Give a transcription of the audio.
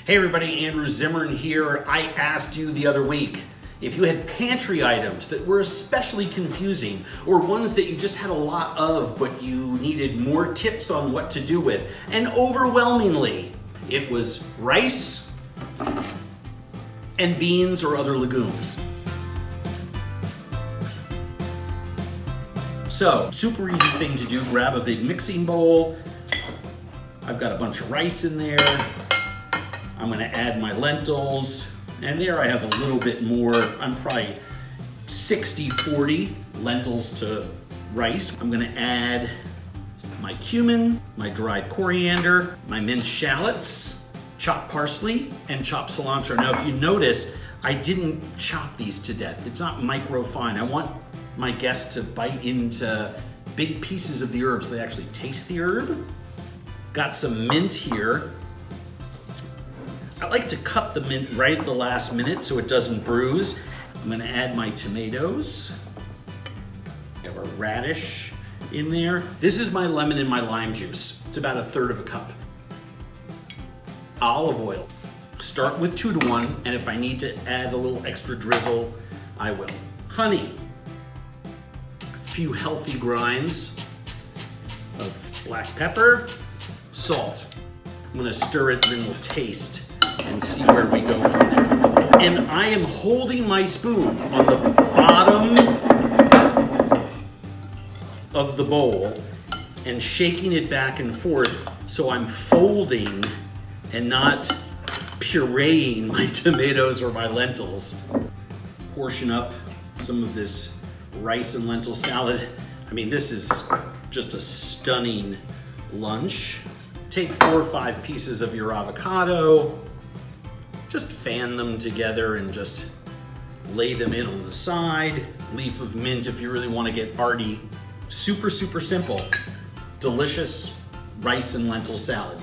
Hey everybody, Andrew Zimmern here. I asked you the other week if you had pantry items that were especially confusing or ones that you just had a lot of but you needed more tips on what to do with. And overwhelmingly, it was rice and beans or other legumes. So, super easy thing to do, grab a big mixing bowl. I've got a bunch of rice in there. I'm gonna add my lentils, and there I have a little bit more. I'm probably 60-40 lentils to rice. I'm gonna add my cumin, my dried coriander, my minced shallots, chopped parsley, and chopped cilantro. Now, if you notice, I didn't chop these to death. It's not micro fine. I want my guests to bite into big pieces of the herbs. They actually taste the herb. Got some mint here. I like to cut the mint right at the last minute so it doesn't bruise. I'm gonna add my tomatoes. I have a radish in there. This is my lemon and my lime juice. It's about 1/3 cup. Olive oil. Start with 2-to-1, and if I need to add a little extra drizzle, I will. Honey. A few healthy grinds of black pepper. Salt. I'm gonna stir it and then we'll taste and see where we go from there. And I am holding my spoon on the bottom of the bowl and shaking it back and forth so I'm folding and not pureeing my tomatoes or my lentils. Portion up some of this rice and lentil salad. I mean, this is just a stunning lunch. Take 4 or 5 pieces of your avocado, just fan them together and just lay them in on the side. Leaf of mint if you really want to get arty. Super, super simple. Delicious rice and lentil salad.